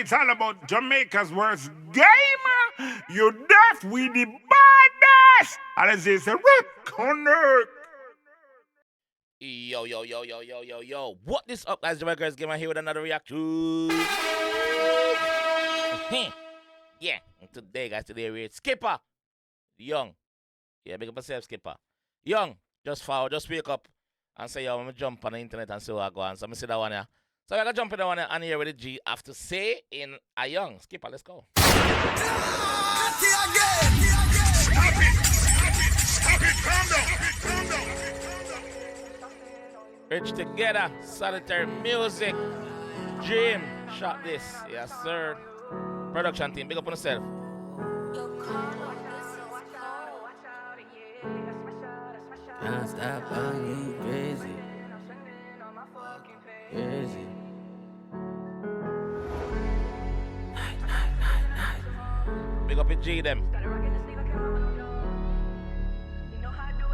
it's all about Jamaica's worst game. You deaf, we the baddest. And as they say, connect. Yo. What is up, guys? JAMAICA'S game here with another reaction. Yeah. And today, guys, we're with Skippa. Young. Yeah, big up yourself, Skippa. Young, just wake up and say, yo, I'm going to jump on the internet and see what I go on. So I'm going to see that one here. So we're going to jump in that one here and hear what the G have to say in a Young. Skippa, let's go. Stop it, calm down. Rich together, solitary music, dream, shot this, yes sir. Production team, big up on yourself. Can't stop on you, crazy. Big up in G them.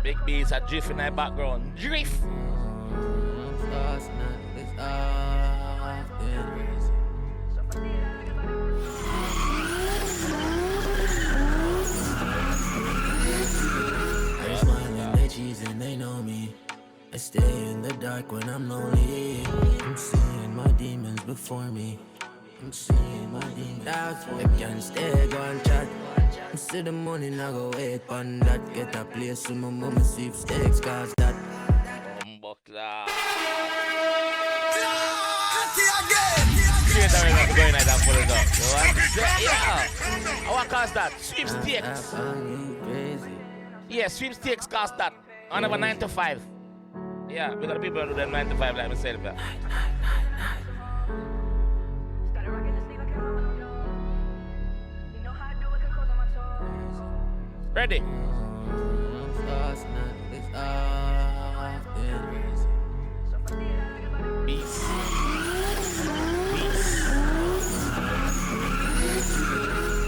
Big beats are drift in the background. Drift! They're smiling, they cheesing, they know me. I stay in the dark when I'm lonely. I'm seeing my demons before me. I'm seeing my demons. That's why I can't stay, go and chat. I see the morning, I go wait on that. Get a place with my mama sweepstakes, cause that. I want to cost that. Sweepstakes. Yeah, sweepstakes cost that. On about 9 to 5. Yeah, we got the people who do them 9 to 5 like myself. Yeah. Ready? Peace.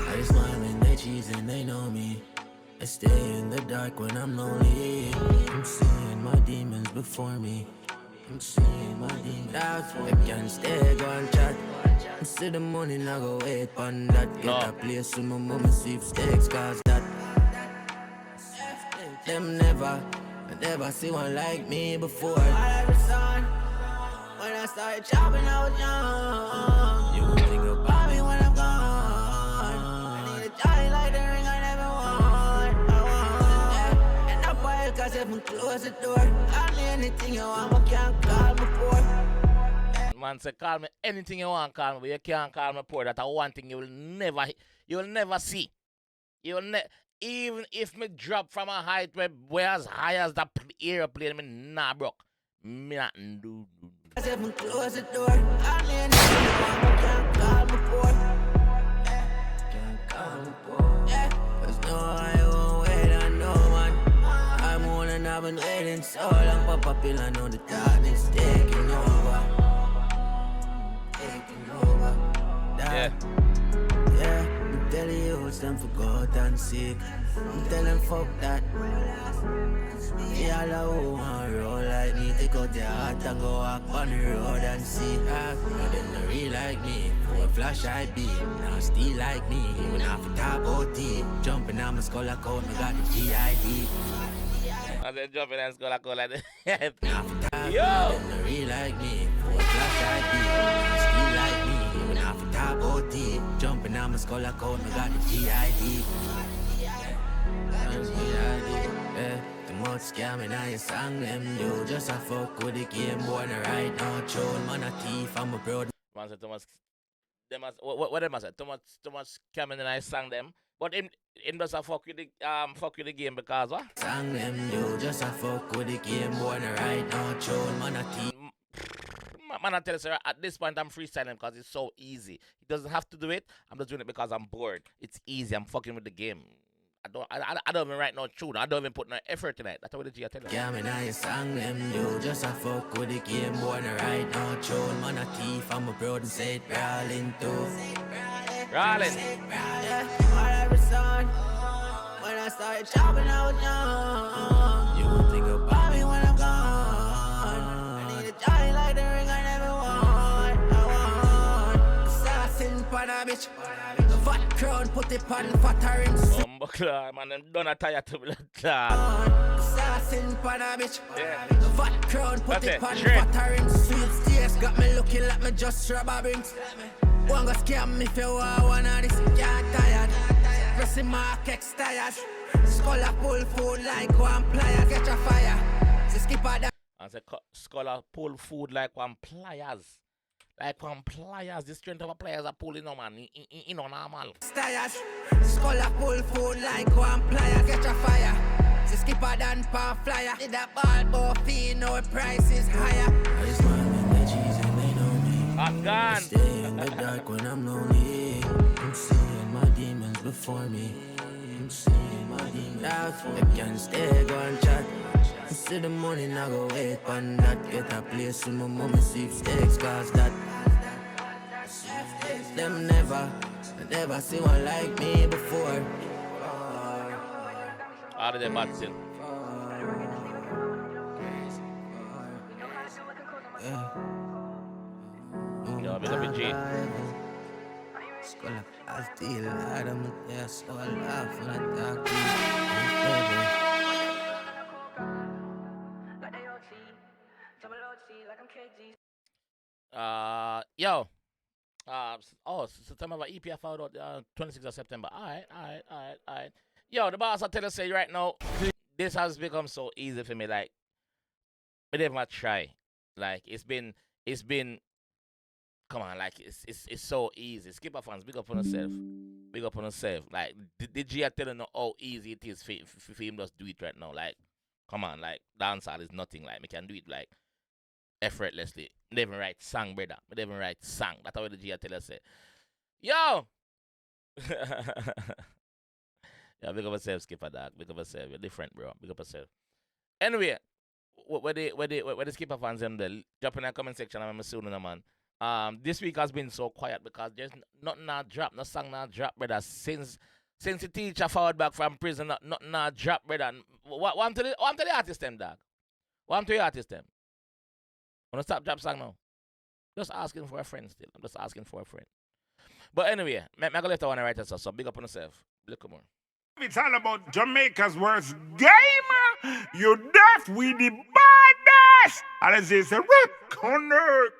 They smiling, they cheesing, they know me. I stay in the dark when I'm lonely. I'm seeing my demons before me. I'm seeing my demons. That's why I can't stay, go and chat. I see the morning, I go wait on that. Get a place with my mama sweepstakes, cause that. Them never see one like me before. When I started chopping, I was young. You won't think about me when I'm gone. I need a joy like the ring I never won. Yeah. And that boy, cause if I close the door, call me anything you want, but can't call me poor. Man say call me anything you want, call me, but you can't call me poor. That's one thing you will never see. Even if me drop from a height where as high as the airplane, me nah broke. Me not do. Cause if I close the door, call me anything you want, but can't call me poor. Can't call me poor. Cause no, I won't wait on no one. I'm on and I've been waiting so long. Papa pill, I know the darkness taking over. Yeah. I'm telling you, it's time for God and sick. I'm telling fuck that. Y'all who want roll like me, take out their heart and go walk on the road and see. No, them not real like me. For a flash I be, now steal like me. Even half a top OT. Jumping on my skull like out, me got the GID. I said jumping and skull like that. Yo! Them not real like me. For a flash I be, now steal like me. Even half a top OT. Jumping on my skull like out, me got the GID. The much scamming I sang them do. Just a fuck with the game, boy, and right now tune. Man a thief, I'm a broad. Man said too much. What them say? Too much scamming and I sang them. But him does a fuck with the game because what? Sang them do. Just a fuck with the game, boy, and right now tune. Man a thief. Man, I tell you, sir, at this point I'm freestyling because it's so easy. He doesn't have to do it. I'm just doing it because I'm bored. It's easy. I'm fucking with the game. I don't even write no tune. I don't even put no effort in it. That's what the G I tell you. Yeah, man, I sang them do. Just a fuck with the game, boy, and right now tune. Man a thief, I'm a broad and say it rolling too. Rolling. When I started chopping, I was young. You won't think about me when I'm gone. I need a joy like the ring I never won. Assassin pan a bitch. Fat crown, put it pan fat rings. Buckler, man, them done a tire to me. Assassin pan a bitch. Yeah. Fat crown, put That's it it, pan shred. fat rings. Sweet steers got me looking like me just rubber rings. One go scam me if you want one of this. Can't tired. Pressing market tires. Scholar pull food like one pliers. Catch a fire. The skipper that. And say, scholar pull food like one pliers. Like one pliers. The strength of a pliers are pulling on, man. You know, normal. Tires. Scholar pull food like one pliers. Catch a fire. The skipper than pan flyer. Need that ball both fee, no price is higher. I just want the cheese and they know me. I'm gone. Stay in the dark when I'm lonely. I'm seeing my demons before me. I'm seeing my demons. I can't stay, go and chat. See the morning, I go wait on that. Get a place with my mama sweepstakes, cause that. Them never see one like me before. Out of the bad thing. Yo, big up G. Scholar, I feel I'm there, so I laugh when I talk to you. Yo. September EP I found out 26th of September. Alright. Yo, the boss I tell you say right now, this has become so easy for me. Like, I never try. Like, it's been come on, like it's so easy. Skipper fans, big up on yourself. Big up on yourself. Like, the G I tell you how easy it is for him just do it right now. Like, come on, like dancehall is nothing. Like, me can do it like effortlessly. Me never write song, brother. Me never write song. That's how the G I tell you say. Yo! Yeah, big up yourself, Skipper dog. Big up yourself. You're different, bro. Big up yourself. Anyway, where the Skipper fans them there? Drop in the comment section. I'm soon, man. This week has been so quiet because there's nothing not drop, no song not drop, brother. Since the teacher forward back from prison, nothing not drop, brother. What I'm to the artist them, dog? What I'm to the artist them? Wanna stop drop song now? Just asking for a friend still. I'm just asking for a friend. But anyway, I go left I wanna write us so big up on yourself. Look more. It's all about Jamaica's worst game. You deaf with the baddest. And it's a rip connect.